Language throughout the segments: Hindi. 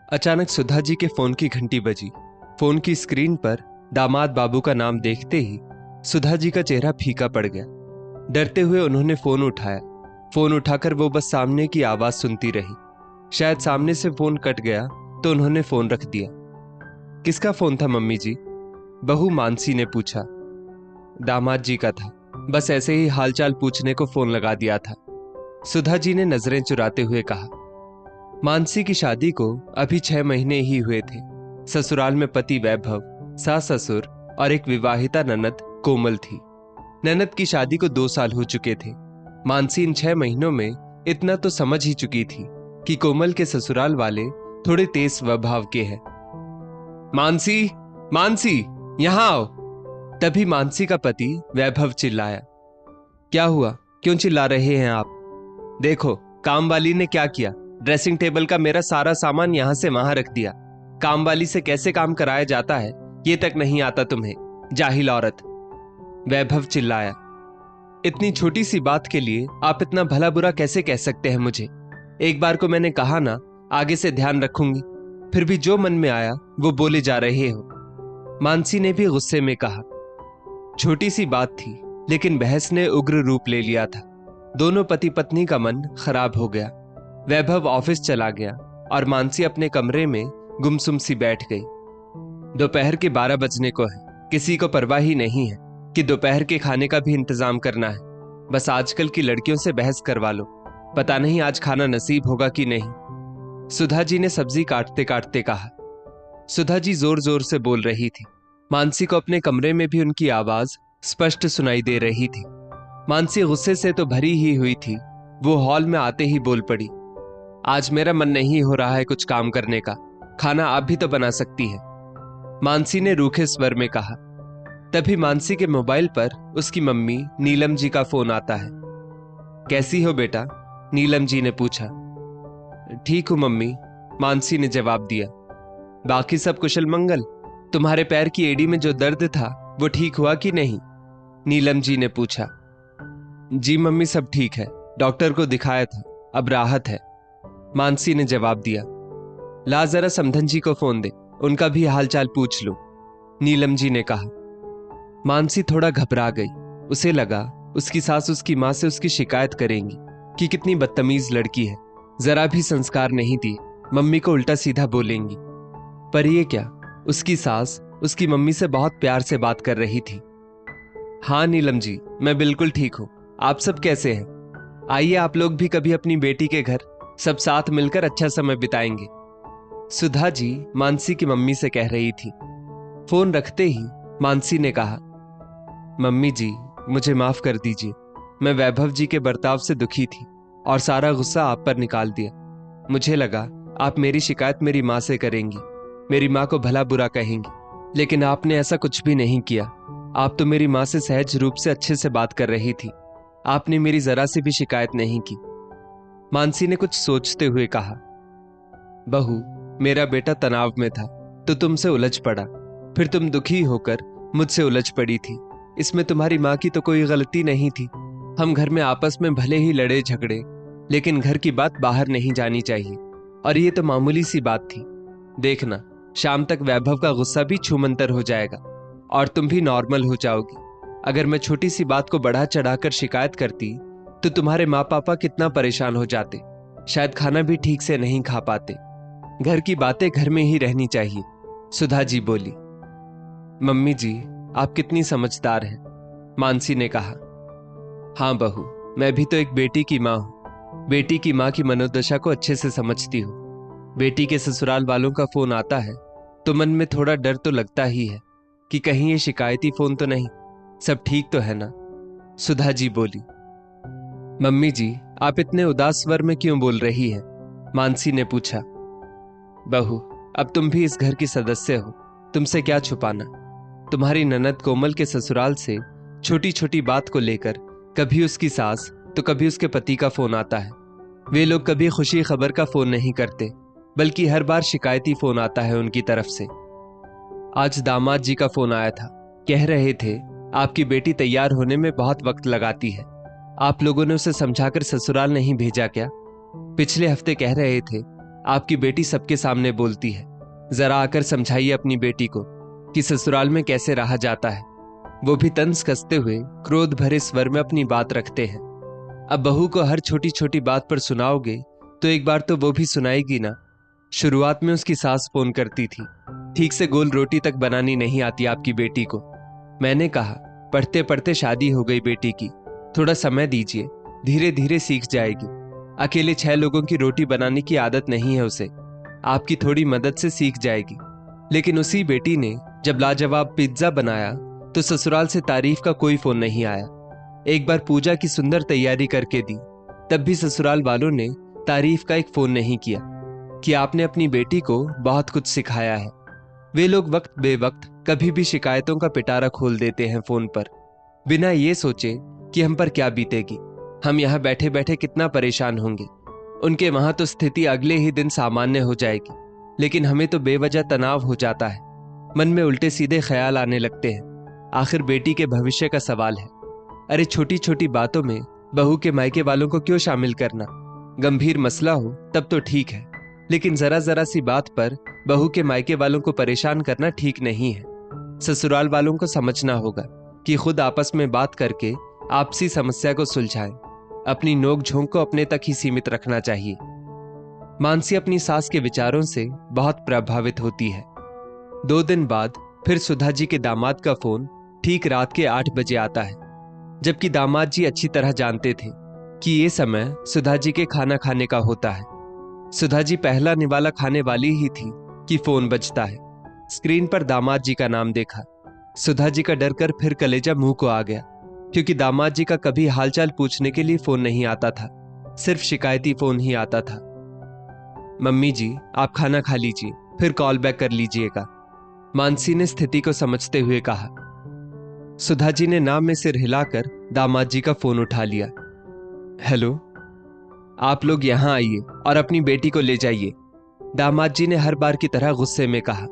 अचानक सुधा जी के फोन की घंटी बजी। फोन की स्क्रीन पर दामाद बाबू का नाम देखते ही सुधा जी का चेहरा फीका पड़ गया। डरते हुए उन्होंने फोन उठाया। फोन उठाकर वो बस सामने की आवाज सुनती रही। शायद सामने से फोन कट गया तो उन्होंने फोन रख दिया। किसका फोन था मम्मी जी? बहू मानसी ने पूछा। दामाद जी का था, बस ऐसे ही हालचाल पूछने को फोन लगा दिया था, सुधा जी ने नजरें चुराते हुए कहा। मानसी की शादी को अभी 6 महीने ही हुए थे। ससुराल में पति वैभव, सास ससुर और एक विवाहिता ननद कोमल थी। ननद की शादी को 2 साल हो चुके थे। मानसी इन 6 महीनों में इतना तो समझ ही चुकी थी कि कोमल के ससुराल वाले थोड़े तेज स्वभाव के हैं। मानसी, मानसी, यहां आओ। तभी मानसी का पति वैभव चिल्लाया। क्या हुआ? क्यों चिल्ला रहे हैं आप? देखो काम वाली ने क्या किया। ड्रेसिंग टेबल का मेरा सारा सामान यहां से वहां रख दिया। काम वाली से कैसे काम कराया जाता है ये तक नहीं आता तुम्हें, जाहिल औरत, वैभव चिल्लाया। इतनी छोटी सी बात के लिए आप इतना भला बुरा कैसे कह सकते हैं मुझे? एक बार को मैंने कहा ना, आगे से ध्यान रखूंगी, फिर भी जो मन में आया वो बोले जा रहे हो, मानसी ने भी गुस्से में कहा। छोटी सी बात थी लेकिन बहस ने उग्र रूप ले लिया था। दोनों पति पत्नी का मन खराब हो गया। वैभव ऑफिस चला गया और मानसी अपने कमरे में गुमसुम सी बैठ गई। दोपहर के 12 बजने को है। किसी को परवाह ही नहीं है कि दोपहर के खाने का भी इंतजाम करना है। बस आजकल की लड़कियों से बहस करवा लो, पता नहीं आज खाना नसीब होगा कि नहीं, सुधा जी ने सब्जी काटते काटते कहा। सुधा जी जोर जोर से बोल रही थी। मानसी को अपने कमरे में भी उनकी आवाज स्पष्ट सुनाई दे रही थी। मानसी गुस्से से तो भरी ही हुई थी। वो हॉल में आते ही बोल पड़ी। आज मेरा मन नहीं हो रहा है कुछ काम करने का, खाना आप भी तो बना सकती है, मानसी ने रूखे स्वर में कहा। तभी मानसी के मोबाइल पर उसकी मम्मी नीलम जी का फोन आता है। कैसी हो बेटा? नीलम जी ने पूछा। ठीक हूं मम्मी, मानसी ने जवाब दिया। बाकी सब कुशल मंगल? तुम्हारे पैर की एड़ी में जो दर्द था वो ठीक हुआ कि नहीं? नीलम जी ने पूछा। जी मम्मी, सब ठीक है, डॉक्टर को दिखाया था, अब राहत है, मानसी ने जवाब दिया। ला जरा समधन जी को फोन दे, उनका भी हालचाल पूछ लो, नीलम जी ने कहा। मानसी थोड़ा घबरा गई। उसे लगा उसकी सास उसकी मां से उसकी शिकायत करेंगी कि कितनी बदतमीज लड़की है, जरा भी संस्कार नहीं दिए, मम्मी को उल्टा सीधा बोलेंगी। पर ये क्या, उसकी सास उसकी मम्मी से बहुत प्यार से बात कर रही थी। हाँ नीलम जी, मैं बिल्कुल ठीक हूं, आप सब कैसे हैं? आइए आप लोग भी कभी अपनी बेटी के घर, सब साथ मिलकर अच्छा समय बिताएंगे, सुधा जी मानसी की मम्मी से कह रही थी। फोन रखते ही मानसी ने कहा, मम्मी जी मुझे माफ कर दीजिए, मैं वैभव जी के बर्ताव से दुखी थी और सारा गुस्सा आप पर निकाल दिया। मुझे लगा आप मेरी शिकायत मेरी माँ से करेंगी, मेरी माँ को भला बुरा कहेंगी, लेकिन आपने ऐसा कुछ भी नहीं किया। आप तो मेरी माँ से सहज रूप से अच्छे से बात कर रही थी, आपने मेरी जरा सी भी शिकायत नहीं की, मानसी ने कुछ सोचते हुए कहा। बहू, मेरा बेटा तनाव में था तो तुमसे उलझ पड़ा, फिर तुम दुखी होकर मुझसे उलझ पड़ी थी, इसमें तुम्हारी माँ की तो कोई गलती नहीं थी। हम घर में आपस में भले ही लड़े झगड़े, लेकिन घर की बात बाहर नहीं जानी चाहिए, और ये तो मामूली सी बात थी। देखना शाम तक वैभव का गुस्सा भी छूमंतर हो जाएगा और तुम भी नॉर्मल हो जाओगी। अगर मैं छोटी सी बात को बढ़ा चढ़ाकर शिकायत करती तो तुम्हारे माँ पापा कितना परेशान हो जाते, शायद खाना भी ठीक से नहीं खा पाते। घर की बातें घर में ही रहनी चाहिए, सुधा जी बोली। मम्मी जी आप कितनी समझदार हैं, मानसी ने कहा। हाँ बहू, मैं भी तो एक बेटी की माँ हूं, बेटी की माँ की मनोदशा को अच्छे से समझती हूँ। बेटी के ससुराल वालों का फोन आता है तो मन में थोड़ा डर तो लगता ही है कि कहीं ये शिकायती फोन तो नहीं, सब ठीक तो है ना, सुधा जी बोली। मम्मी जी आप इतने उदास स्वर में क्यों बोल रही हैं, मानसी ने पूछा। बहू, अब तुम भी इस घर की सदस्य हो, तुमसे क्या छुपाना। तुम्हारी ननद कोमल के ससुराल से छोटी छोटी बात को लेकर कभी उसकी सास तो कभी उसके पति का फोन आता है। वे लोग कभी खुशी खबर का फोन नहीं करते, बल्कि हर बार शिकायती फोन आता है उनकी तरफ से। आज दामाद जी का फोन आया था, कह रहे थे आपकी बेटी तैयार होने में बहुत वक्त लगाती है, आप लोगों ने उसे समझाकर ससुराल नहीं भेजा क्या? पिछले हफ्ते कह रहे थे आपकी बेटी सबके सामने बोलती है। जरा आकर समझाइए अपनी बेटी को कि ससुराल में कैसे रहा जाता है। वो भी तंज कसते हुए क्रोध भरे स्वर में अपनी बात रखते हैं। अब बहू को हर छोटी छोटी बात पर सुनाओगे तो एक बार तो वो भी सुनाएगी ना। शुरुआत में उसकी सास फोन करती थी, ठीक से गोल रोटी तक बनानी नहीं आती आपकी बेटी को। मैंने कहा पढ़ते पढ़ते शादी हो गई बेटी की, थोड़ा समय दीजिए, धीरे धीरे सीख जाएगी। अकेले 6 लोगों की रोटी बनाने की आदत नहीं है उसे, आपकी थोड़ी मदद से सीख जाएगी। लेकिन उसी बेटी ने जब लाजवाब पिज्जा बनाया तो ससुराल से तारीफ का कोई फोन नहीं आया। एक बार पूजा की सुंदर तैयारी करके दी, तब भी ससुराल वालों ने तारीफ का एक फोन नहीं किया कि आपने अपनी बेटी को बहुत कुछ सिखाया है। वे लोग वक्त बेवक्त कभी भी शिकायतों का पिटारा खोल देते हैं फोन पर, बिना ये सोचे कि हम पर क्या बीतेगी, हम यहाँ बैठे बैठे कितना परेशान होंगे। उनके वहां तो स्थिति अगले ही दिन सामान्य हो जाएगी, लेकिन हमें तो बेवजह तनाव हो जाता है। मन में उल्टे सीधे ख्याल आने लगते हैं। आखिर बेटी के भविष्य का सवाल है। अरे छोटी छोटी बातों में बहू के मायके वालों को क्यों शामिल करना? गंभीर मसला हो तब तो ठीक है, लेकिन जरा जरा सी बात पर बहू के मायके वालों को परेशान करना ठीक नहीं है। ससुराल वालों को समझना होगा कि खुद आपस में बात करके आपसी समस्या को सुलझाएं। अपनी नोक झोंक को अपने तक ही सीमित रखना चाहिए। मानसी अपनी सास के विचारों से बहुत प्रभावित होती है। 2 दिन बाद फिर सुधा जी के दामाद का फोन ठीक रात के 8 बजे आता है, जबकि दामाद जी अच्छी तरह जानते थे कि ये समय सुधा जी के खाना खाने का होता है। सुधा जी पहला निवाला खाने वाली ही थी कि फोन बजता है। स्क्रीन पर दामाद जी का नाम देखा। सुधा जी का डर कर फिर कलेजा मुंह को आ गया, क्योंकि दामाद जी का कभी हालचाल पूछने के लिए फोन नहीं आता था, सिर्फ शिकायती फोन ही आता था। मम्मी जी आप खाना खा लीजिए, फिर कॉल बैक कर लीजिएगा, मानसी ने स्थिति को समझते हुए कहा। सुधा जी ने नाम में सिर हिलाकर दामाद जी का फोन उठा लिया। हेलो, आप लोग यहां आइए और अपनी बेटी को ले जाइए, दामाद जी ने हर बार की तरह गुस्से में कहा।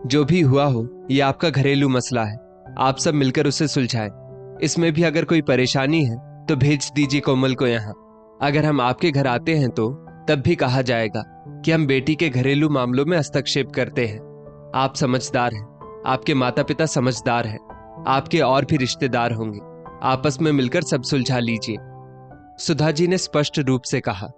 जो भी हुआ हो यह आपका घरेलू मसला है, आप सब मिलकर उसे सुलझाएं। इसमें भी अगर कोई परेशानी है तो भेज दीजिए कोमल को यहाँ। अगर हम आपके घर आते हैं तो तब भी कहा जाएगा कि हम बेटी के घरेलू मामलों में हस्तक्षेप करते हैं। आप समझदार हैं, आपके माता पिता समझदार हैं, आपके और भी रिश्तेदार होंगे, आपस में मिलकर सब सुलझा लीजिए, सुधा जी ने स्पष्ट रूप से कहा।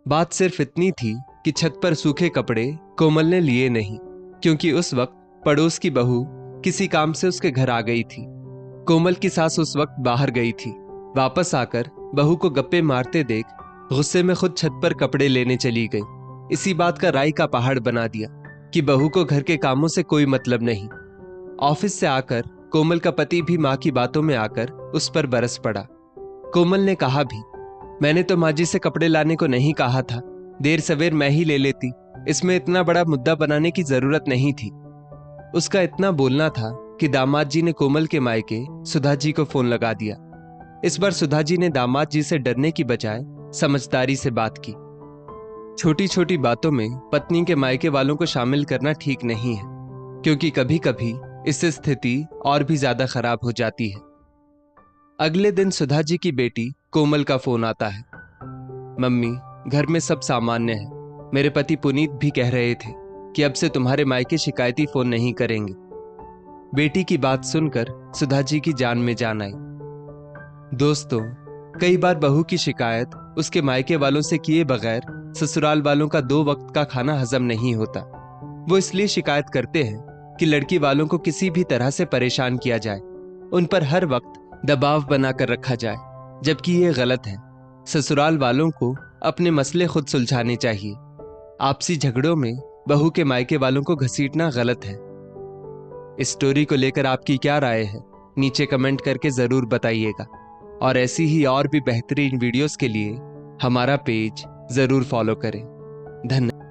बात सिर्फ इतनी थी कि छत पर सूखे कपड़े कोमल ने लिए नहीं, क्योंकि उस वक्त पड़ोस की बहू किसी काम से उसके घर आ गई थी। कोमल की सास उस वक्त बाहर गई थी। वापस आकर बहू को गप्पे मारते देख गुस्से में खुद छत पर कपड़े लेने चली गई। इसी बात का राई का पहाड़ बना दिया कि बहू को घर के कामों से कोई मतलब नहीं। ऑफिस से आकर कोमल का पति भी माँ की बातों में आकर उस पर बरस पड़ा। कोमल ने कहा भी, मैंने तो माँ जी से कपड़े लाने को नहीं कहा था, देर सवेर मैं ही ले लेती, इसमें इतना बड़ा मुद्दा बनाने की जरूरत नहीं थी। उसका इतना बोलना था कि दामाद जी ने कोमल के मायके सुधा जी को फोन लगा दिया। इस बार सुधा जी ने दामाद जी से डरने की बजाय समझदारी से बात की। छोटी छोटी बातों में पत्नी के मायके वालों को शामिल करना ठीक नहीं है, क्योंकि कभी कभी इससे स्थिति और भी ज्यादा खराब हो जाती है। अगले दिन सुधा जी की बेटी कोमल का फोन आता है। मम्मी, घर में सब सामान्य है। मेरे पति पुनीत भी कह रहे थे कि अब से तुम्हारे मायके शिकायती फोन नहीं करेंगे। बेटी की बात सुनकर सुधा जी की जान में जान आई। दोस्तों, कई बार बहू की शिकायत उसके मायके वालों से किए बगैर ससुराल वालों का 2 वक्त का खाना हजम नहीं होता। वो इसलिए शिकायत करते हैं कि लड़की वालों को किसी भी तरह से परेशान किया जाए, उन पर हर वक्त दबाव बनाकर रखा जाए, जबकि ये गलत है। ससुराल वालों को अपने मसले खुद सुलझाने चाहिए। आपसी झगड़ों में बहू के मायके वालों को घसीटना गलत है। इस स्टोरी को लेकर आपकी क्या राय है, नीचे कमेंट करके जरूर बताइएगा। और ऐसी ही और भी बेहतरीन वीडियोस के लिए हमारा पेज जरूर फॉलो करें। धन्यवाद।